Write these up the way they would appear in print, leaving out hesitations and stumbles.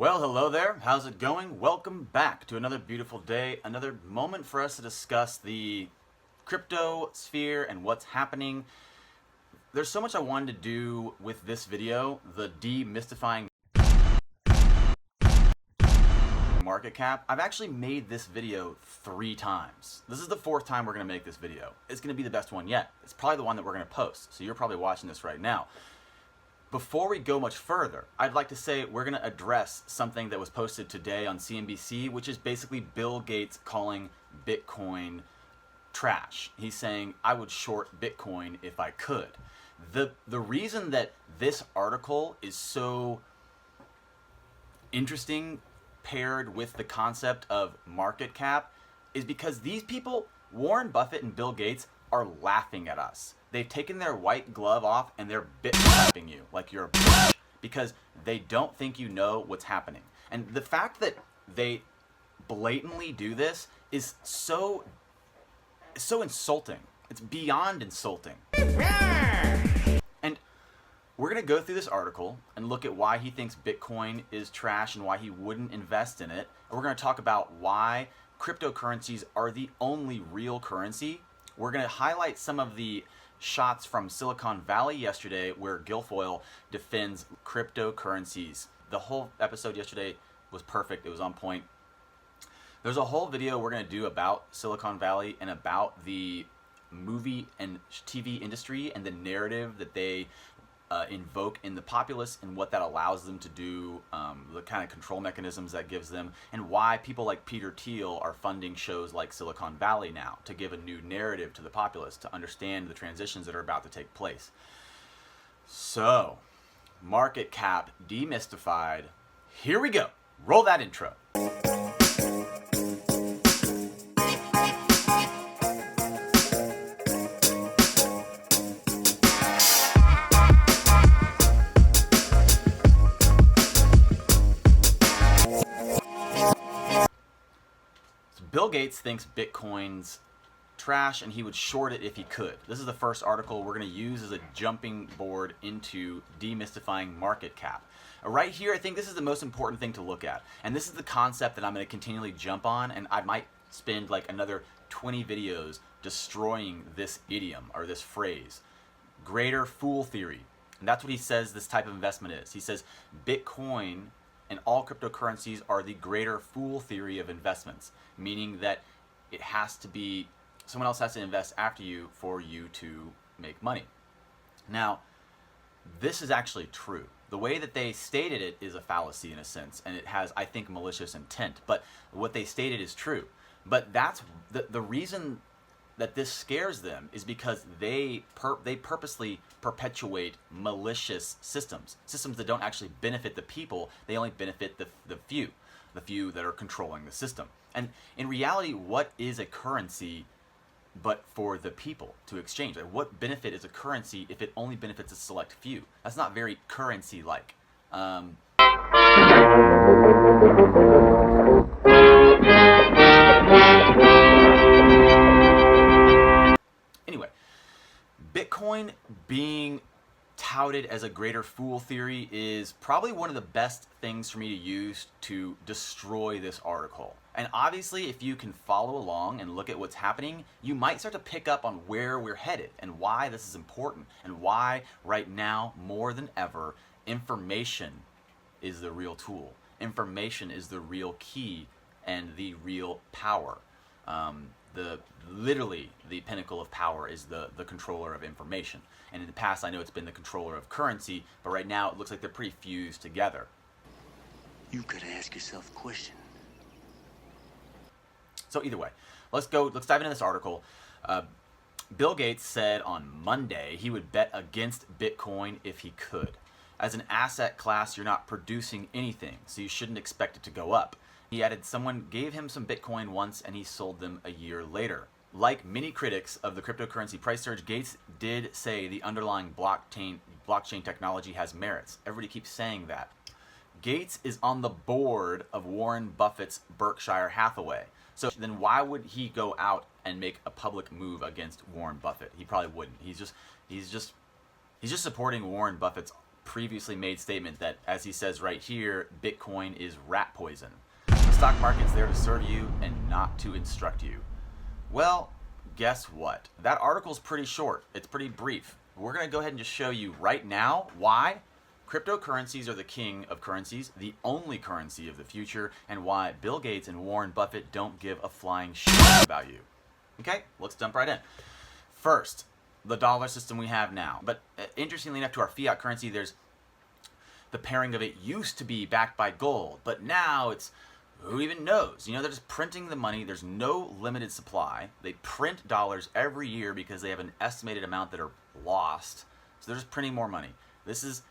Well, hello there. How's it going? Welcome back to another beautiful day, another moment for us to discuss the crypto sphere and what's happening. There's so much I wanted to do with this video, the demystifying market cap. I've actually made this video 3 times. This is the 4th time we're going to make this video. It's going to be the best one yet. It's probably the one that we're going to post, so you're probably watching this right now. Before we go much further, I'd like to say we're going to address something that was posted today on CNBC, which is basically Bill Gates calling Bitcoin trash. He's saying, I would short Bitcoin if I could. The reason that this article is so interesting paired with the concept of market cap is because these people, Warren Buffett and Bill Gates, are laughing at us. They've taken their white glove off and they're bitch-slapping you like you're a bitch because they don't think you know what's happening. And the fact that they blatantly do this is so insulting. It's beyond insulting. And we're going to go through this article and look at why he thinks Bitcoin is trash and why he wouldn't invest in it. And we're going to talk about why cryptocurrencies are the only real currency. We're going to highlight some of the shots from Silicon Valley yesterday where Guilfoyle defends cryptocurrencies. The whole episode yesterday was perfect. It was on point. There's a whole video we're going to do about Silicon Valley and about the movie and TV industry and the narrative that they invoke in the populace and what that allows them to do, the kind of control mechanisms that gives them, and why people like Peter Thiel are funding shows like Silicon Valley now to give a new narrative to the populace to understand the transitions that are about to take place. So, market cap demystified. Here we go. Roll that intro. Bill Gates thinks Bitcoin's trash and he would short it if he could. This is the first article we're going to use as a jumping board into demystifying market cap. Right here, I think this is the most important thing to look at. And this is the concept that I'm going to continually jump on, and I might spend like another 20 videos destroying this idiom or this phrase. Greater fool theory. And that's what he says this type of investment is. He says Bitcoin and all cryptocurrencies are the greater fool theory of investments, meaning that it has to be, someone else has to invest after you for you to make money. Now, this is actually true. The way that they stated it is a fallacy in a sense, and it has, I think, malicious intent, but what they stated is true. But that's the reason that this scares them is because they purposely perpetuate malicious systems that don't actually benefit the people. They only benefit the few that are controlling the system. And in reality, what is a currency but for the people to exchange? Like, what benefit is a currency if it only benefits a select few? That's not very currency-like. Anyway, Bitcoin being touted as a greater fool theory is probably one of the best things for me to use to destroy this article. And obviously, if you can follow along and look at what's happening, you might start to pick up on where we're headed and why this is important and why right now, more than ever, information is the real tool. Information is the real key and the real power. Literally the pinnacle of power is the controller of information. And in the past, I know it's been the controller of currency, but right now it looks like they're pretty fused together. You gotta ask yourself a question. So either way, let's dive into this article. Bill Gates said on Monday he would bet against Bitcoin if he could. As an asset class, you're not producing anything, so you shouldn't expect it to go up. He added someone gave him some Bitcoin once and he sold them a year later. Like many critics of the cryptocurrency price surge, Gates did say the underlying blockchain technology has merits. Everybody keeps saying that. Gates is on the board of Warren Buffett's Berkshire Hathaway. So then why would he go out and make a public move against Warren Buffett? He probably wouldn't. He's just supporting Warren Buffett's previously made statement that, as he says right here, Bitcoin is rat poison. The stock market's there to serve you and not to instruct you. Well, guess what? That article's pretty short. It's pretty brief. We're going to go ahead and just show you right now why cryptocurrencies are the king of currencies, the only currency of the future, and why Bill Gates and Warren Buffett don't give a flying shit about you. Okay, let's jump right in. First, the dollar system we have now. But interestingly enough, to our fiat currency, there's the pairing of it used to be backed by gold, but now it's, who even knows? You know, they're just printing the money. There's no limited supply. They print dollars every year because they have an estimated amount that are lost. So they're just printing more money. This is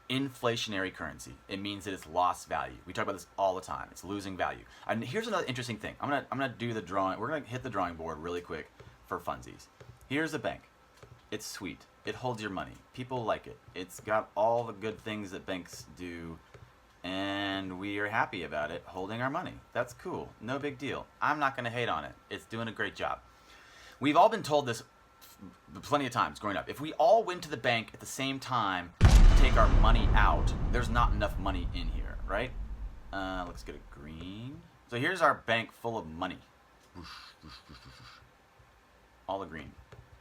inflationary currency. It means that it's lost value. We talk about this all the time. It's losing value. And here's another interesting thing. I'm gonna do the drawing. We're gonna hit the drawing board really quick for funsies. Here's a bank. It's sweet. It holds your money. People like it. It's got all the good things that banks do, and we are happy about it holding our money. That's cool. No big deal. I'm not going to hate on it. It's doing a great job. We've all been told this plenty of times growing up. If we all went to the bank at the same time to take our money out, there's not enough money in here, right? Let's get a green. So here's our bank full of money. All the green.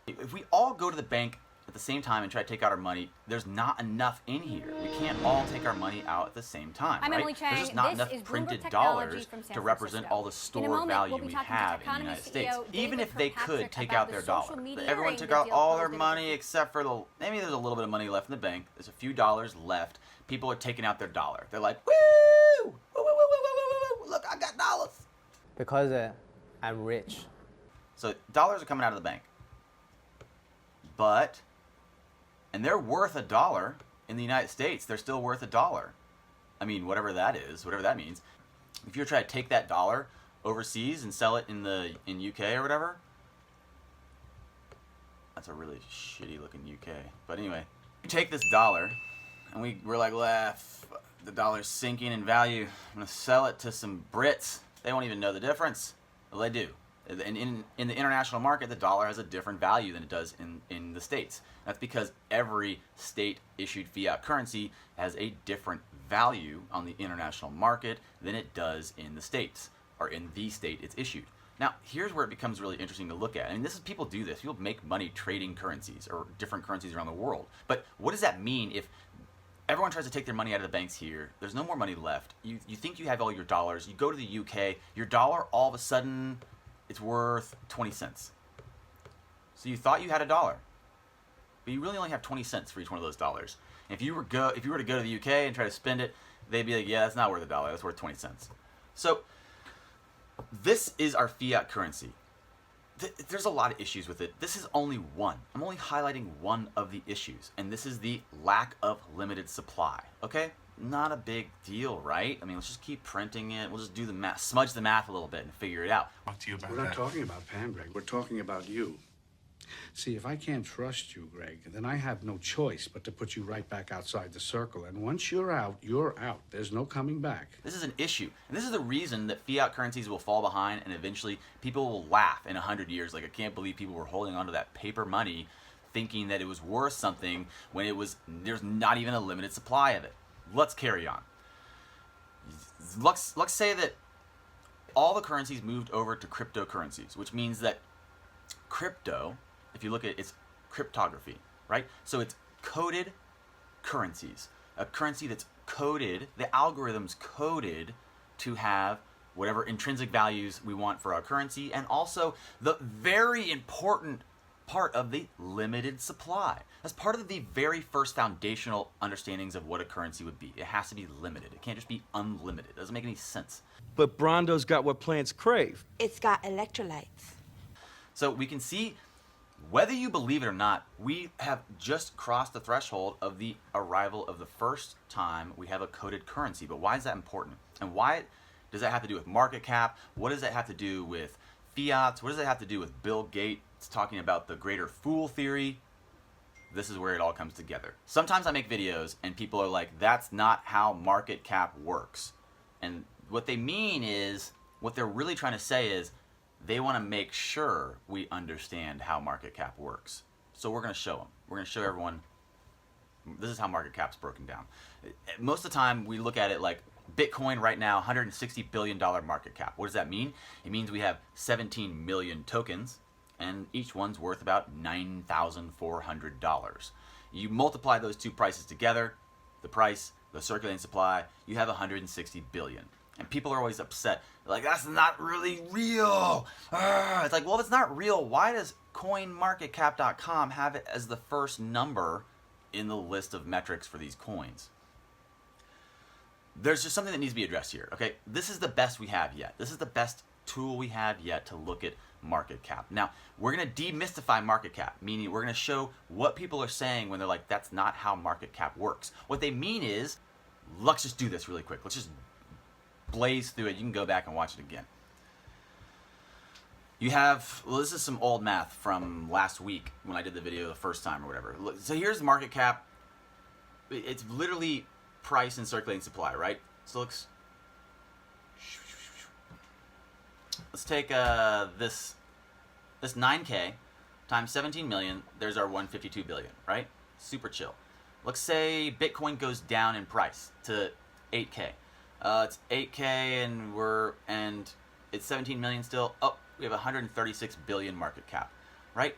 If we all go to the bank at the same time and try to take out our money, there's not enough in here. We can't all take our money out at the same time, I'm right? Emily Chang. There's just not This enough is printed Bloomberg dollars Technology from San to represent Francisco. all the In a store moment, value we'll be we talking to have in the Economy United CEO States. Even David if they Kirkpatrick could take about out the their social dollar. media Everyone ring took the out deal all their closed in money except for maybe there's a little bit of money left in the bank. There's a few dollars left. People are taking out their dollar. They're like, woo! Woo, woo, woo, woo, woo, woo, woo. Look, I got dollars. Because I'm rich. So dollars are coming out of the bank. But, and they're worth $1 in the United States. They're still worth $1. I mean, whatever that is, whatever that means. If you're trying to take that dollar overseas and sell it in UK or whatever, that's a really shitty looking UK. But anyway, you take this dollar, and we're like, well, the dollar's sinking in value. I'm gonna sell it to some Brits. They won't even know the difference. Well, they do. And in the international market, the dollar has a different value than it does in the States. That's because every state-issued fiat currency has a different value on the international market than it does in the States, or in the state it's issued. Now, here's where it becomes really interesting to look at. I mean, people do this. People make money trading currencies or different currencies around the world. But what does that mean if everyone tries to take their money out of the banks here? There's no more money left. You think you have all your dollars. You go to the UK. Your dollar, all of a sudden, it's worth 20 cents. So you thought you had $1, but you really only have 20 cents for each one of those dollars. And if you were to go to the UK and try to spend it, they'd be like, yeah, that's not worth $1. That's worth 20 cents. So this is our fiat currency. There's a lot of issues with it. This is only one. I'm only highlighting one of the issues, and this is the lack of limited supply. Okay? Not a big deal, right? I mean, let's just keep printing it. We'll just do the math, smudge the math a little bit and figure it out. Talk to you about We're not that. talking about Pam, Greg. We're talking about you. See, if I can't trust you, Greg, then I have no choice but to put you right back outside the circle. And once you're out, you're out. There's no coming back. This is an issue. And this is the reason that fiat currencies will fall behind, and eventually people will laugh in 100 years. Like, I can't believe people were holding onto that paper money thinking that it was worth something when there's not even a limited supply of it. Let's carry on. Let's say that all the currencies moved over to cryptocurrencies, which means that crypto, if you look at its cryptography, right? So it's coded currencies. A currency that's coded, the algorithm's coded to have whatever intrinsic values we want for our currency, and also the very important part of the limited supply. That's part of the very first foundational understandings of what a currency would be. It has to be limited. It can't just be unlimited. It doesn't make any sense. But Brondo's got what plants crave. It's got electrolytes. So we can see, whether you believe it or not, we have just crossed the threshold of the arrival of the first time we have a coded currency. But why is that important? And why does that have to do with market cap? What does that have to do with fiats? What does that have to do with Bill Gates talking about the greater fool theory? This is where it all comes together. Sometimes I make videos and people are like, that's not how market cap works. And what they mean is, what they're really trying to say is, they want to make sure we understand how market cap works. So we're going to show them. We're going to show everyone This is how market cap's broken down. Most of the time, we look at it like Bitcoin right now, $160 billion market cap. What does that mean? It means we have 17 million tokens, and each one's worth about $9,400. You multiply those two prices together, the price, the circulating supply, you have 160 billion. And people are always upset. They're like, that's not really real. It's like, well, if it's not real, why does coinmarketcap.com have it as the first number in the list of metrics for these coins? There's just something that needs to be addressed here, okay? This is the best we have yet. This is the best tool we have yet to look at market cap. Now, we're going to demystify market cap, meaning we're going to show what people are saying when they're like, that's not how market cap works. What they mean is, let's just do this really quick. Let's just blaze through it. You can go back and watch it again. You have, well, this is some old math from last week when I did the video the first time or whatever. So here's the market cap. It's literally price and circulating supply, right? So let's take this 9K times 17 million. There's our 152 billion, right? Super chill. Let's say Bitcoin goes down in price to 8K. It's 8K and it's 17 million still. Oh, we have 136 billion market cap, right?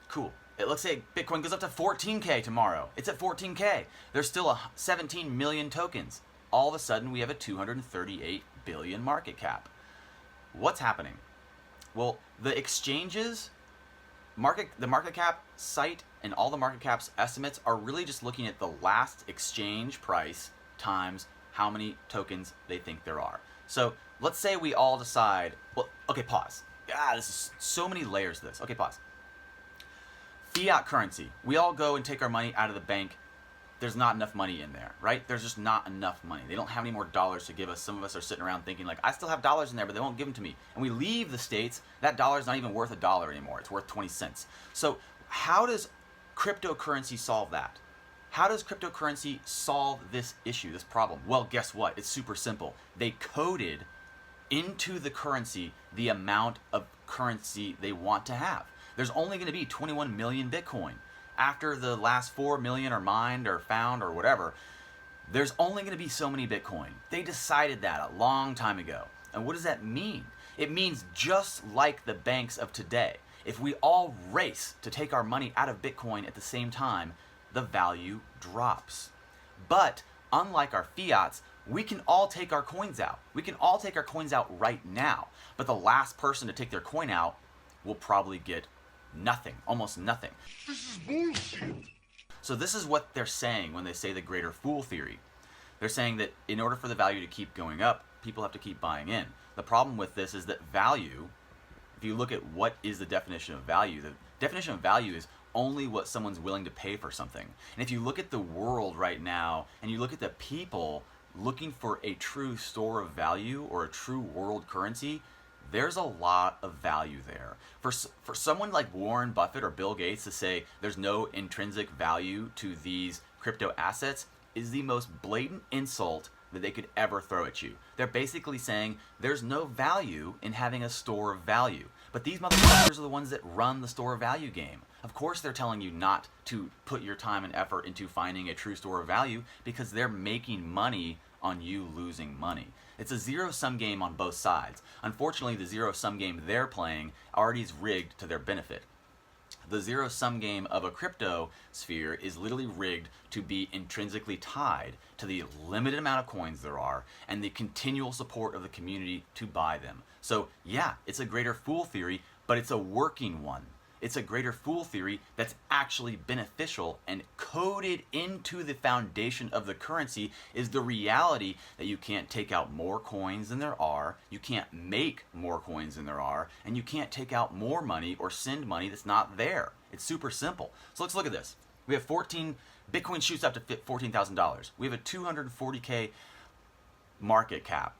Cool. Let's say Bitcoin goes up to 14K tomorrow. It's at 14K. There's still 17 million tokens. All of a sudden, we have a 238 billion market cap. What's happening? Well, the exchanges, the market cap site and all the market cap's estimates are really just looking at the last exchange price times how many tokens they think there are. So let's say we all decide, well, okay, pause. This is so many layers to this. Okay, pause. Fiat currency. We all go and take our money out of the bank. There's not enough money in there, right? There's just not enough money. They don't have any more dollars to give us. Some of us are sitting around thinking like, I still have dollars in there, but they won't give them to me. And we leave the States, that dollar's not even worth $1 anymore. It's worth 20 cents. So how does cryptocurrency solve that? How does cryptocurrency solve this issue, this problem? Well, guess what? It's super simple. They coded into the currency the amount of currency they want to have. There's only going to be 21 million Bitcoin. After the last 4 million are mined or found or whatever, there's only going to be so many Bitcoin. They decided that a long time ago. And what does that mean? It means just like the banks of today, if we all race to take our money out of Bitcoin at the same time, the value drops. But unlike our fiats, we can all take our coins out. We can all take our coins out right now. But the last person to take their coin out will probably get nothing, almost nothing. This is bullshit. So this is what they're saying when they say the greater fool theory. They're saying that in order for the value to keep going up, people have to keep buying in. The problem with this is that value, if you look at what is the definition of value, the definition of value is only what someone's willing to pay for something. And if you look at the world right now, and you look at the people looking for a true store of value or a true world currency, there's a lot of value there. For someone like Warren Buffett or Bill Gates to say there's no intrinsic value to these crypto assets is the most blatant insult that they could ever throw at you. They're basically saying there's no value in having a store of value. But these motherfuckers are the ones that run the store of value game. Of course they're telling you not to put your time and effort into finding a true store of value because they're making money on you losing money. It's a zero-sum game on both sides. Unfortunately, the zero-sum game they're playing already is rigged to their benefit. The zero-sum game of a crypto sphere is literally rigged to be intrinsically tied to the limited amount of coins there are and the continual support of the community to buy them. So yeah, it's a greater fool theory, but it's a working one. It's a greater fool theory that's actually beneficial, and coded into the foundation of the currency is the reality that you can't take out more coins than there are, you can't make more coins than there are, and you can't take out more money or send money that's not there. It's super simple. So let's look at this. We have Bitcoin shoots up to $14,000. We have a 240K market cap.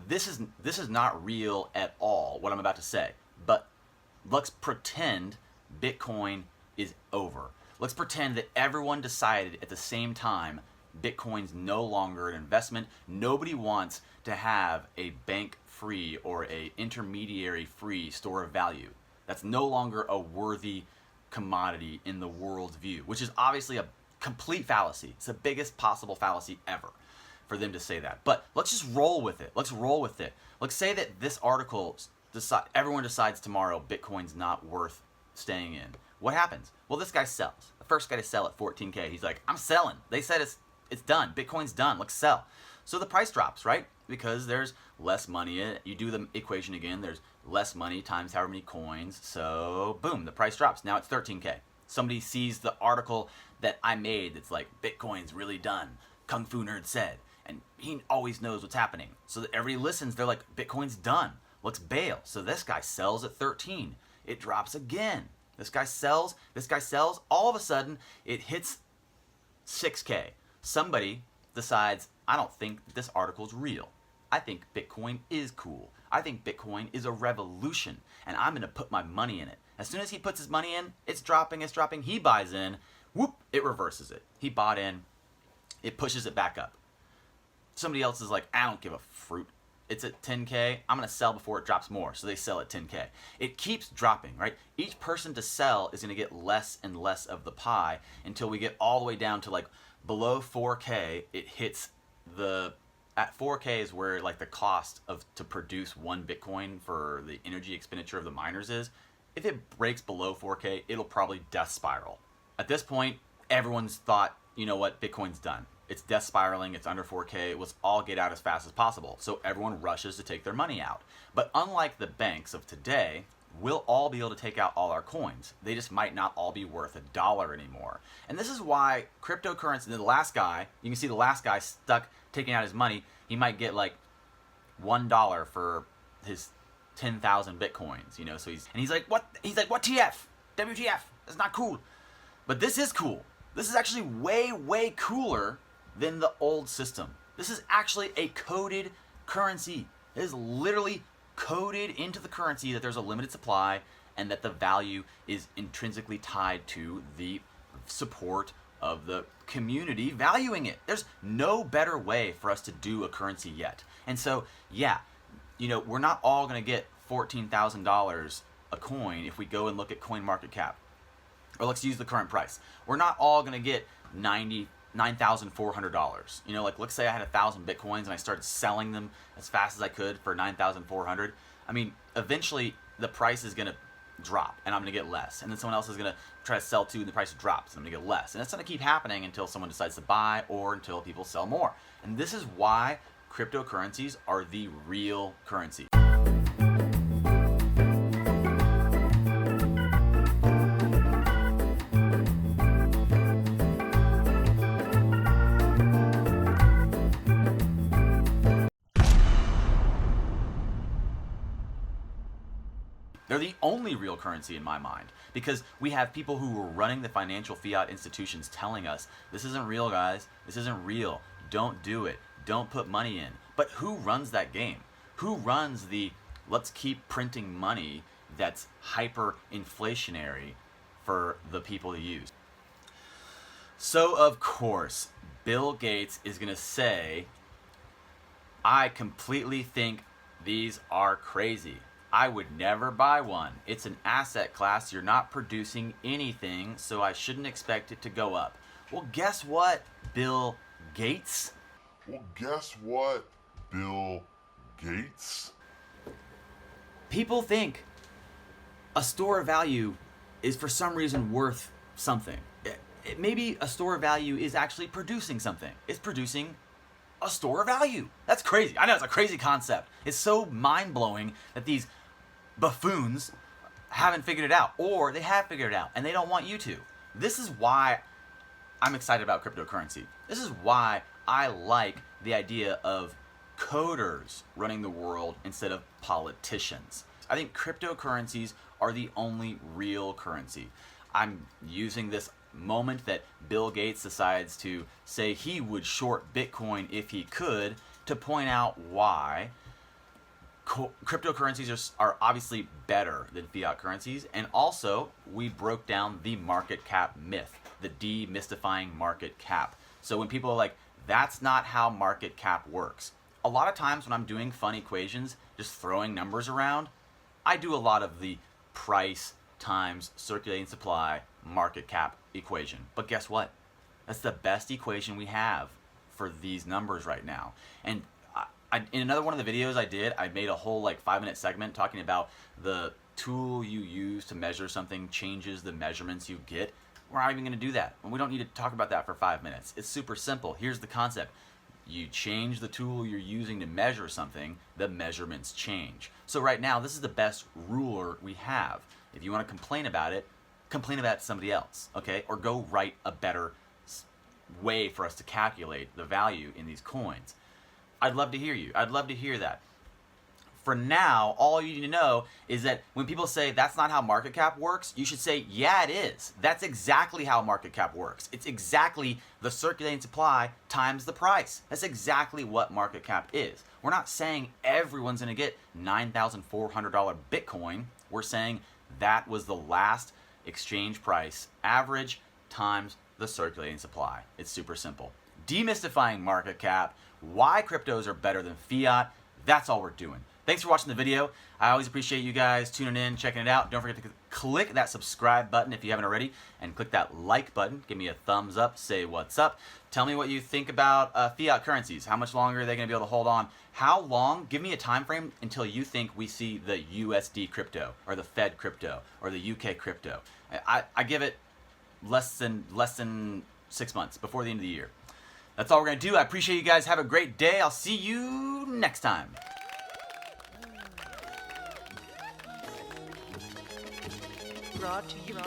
This is not real at all, what I'm about to say, but let's pretend Bitcoin is over. Let's pretend that everyone decided at the same time Bitcoin's no longer an investment. Nobody wants to have a bank-free or a intermediary-free store of value. That's no longer a worthy commodity in the world's view, which is obviously a complete fallacy. It's the biggest possible fallacy ever for them to say that. But let's just roll with it. Let's roll with it. Let's say that this article, everyone decides tomorrow Bitcoin's not worth staying in. What happens? Well, this guy sells. The first guy to sell at 14K, he's like, I'm selling. They said it's done. Bitcoin's done. Let's sell. So the price drops, right? Because there's less money in it. You do the equation again. There's less money times however many coins. So boom, the price drops. Now it's 13K. Somebody sees the article that I made that's like, Bitcoin's really done. Kung Fu Nerd said. And he always knows what's happening. So that everybody listens. They're like, Bitcoin's done. Let's bail. So this guy sells at 13. It drops again. This guy sells. This guy sells. All of a sudden, it hits 6K. Somebody decides, I don't think this article's real. I think Bitcoin is cool. I think Bitcoin is a revolution. And I'm going to put my money in it. As soon as he puts his money in, it's dropping, it's dropping. He buys in. Whoop, it reverses it. He bought in. It pushes it back up. Somebody else is like, I don't give a fruit. It's at 10K. I'm going to sell before it drops more. So they sell at 10K. It keeps dropping, right? Each person to sell is going to get less and less of the pie until we get all the way down to like below 4K. It hits at 4K is where like the cost to produce one Bitcoin for the energy expenditure of the miners is. If it breaks below 4K, it'll probably death spiral. At this point, everyone's thought, you know what, Bitcoin's done. It's death spiraling, it's under 4K, let's all get out as fast as possible. So everyone rushes to take their money out. But unlike the banks of today, we'll all be able to take out all our coins. They just might not all be worth $1 anymore. And this is why cryptocurrency, the last guy, you can see the last guy stuck taking out his money, he might get like $1 for his 10,000 Bitcoins, you know, so he's like, what? He's like, what TF? WTF? That's not cool. But this is cool. This is actually way, way cooler than the old system. This is actually a coded currency. It is literally coded into the currency that there's a limited supply and that the value is intrinsically tied to the support of the community valuing it. There's no better way for us to do a currency yet. And so, yeah, you know, we're not all going to get $14,000 a coin if we go and look at CoinMarketCap. Or let's use the current price. We're not all going to get $9,400. You know, like let's say I had 1,000 Bitcoins and I started selling them as fast as I could for 9,400. I mean, eventually the price is going to drop and I'm going to get less. And then someone else is going to try to sell too and the price drops and I'm going to get less. And it's going to keep happening until someone decides to buy or until people sell more. And this is why cryptocurrencies are the real currency. They're the only real currency in my mind because we have people who were running the financial fiat institutions telling us, this isn't real, guys. This isn't real. Don't do it. Don't put money in. But who runs that game? Who runs the let's keep printing money that's hyperinflationary for the people to use? So, of course, Bill Gates is going to say, I completely think these are crazy. I would never buy one. It's an asset class. You're not producing anything, so I shouldn't expect it to go up. Well, guess what, Bill Gates? Well, guess what, Bill Gates? People think a store of value is for some reason worth something. Maybe a store of value is actually producing something. It's producing a store of value. That's crazy. I know it's a crazy concept. It's so mind-blowing that these buffoons haven't figured it out, or they have figured it out and they don't want you to. This is why I'm excited about cryptocurrency. This is why I like the idea of coders running the world instead of politicians. I think cryptocurrencies are the only real currency. I'm using this moment that Bill Gates decides to say he would short Bitcoin if he could to point out why cryptocurrencies are obviously better than fiat currencies. And also, we broke down the market cap myth, the demystifying market cap. So when people are like, that's not how market cap works. A lot of times when I'm doing fun equations, just throwing numbers around, I do a lot of the price times circulating supply market cap equation. But guess what? That's the best equation we have for these numbers right now. And in another one of the videos I did, I made a whole like 5-minute segment talking about the tool you use to measure something changes the measurements you get. We're not even going to do that. And we don't need to talk about that for 5 minutes. It's super simple. Here's the concept. You change the tool you're using to measure something, the measurements change. So right now, this is the best ruler we have. If you want to complain about it to somebody else, okay? Or go write a better way for us to calculate the value in these coins. I'd love to hear you. I'd love to hear that. For now, all you need to know is that when people say that's not how market cap works, you should say, yeah, it is. That's exactly how market cap works. It's exactly the circulating supply times the price. That's exactly what market cap is. We're not saying everyone's going to get $9,400 Bitcoin. We're saying that was the last exchange price average times the circulating supply. It's super simple. Demystifying market cap, why cryptos are better than fiat. That's all we're doing. Thanks for watching the video. I always appreciate you guys tuning in, checking it out. Don't forget to click that subscribe button if you haven't already, and click that like button. Give me a thumbs up, say what's up. Tell me what you think about fiat currencies. How much longer are they going to be able to hold on? How long? Give me a time frame until you think we see the USD crypto, or the Fed crypto, or the UK crypto. I give it less than 6 months before the end of the year. That's all we're going to do. I appreciate you guys. Have a great day. I'll see you next time. Brought to you by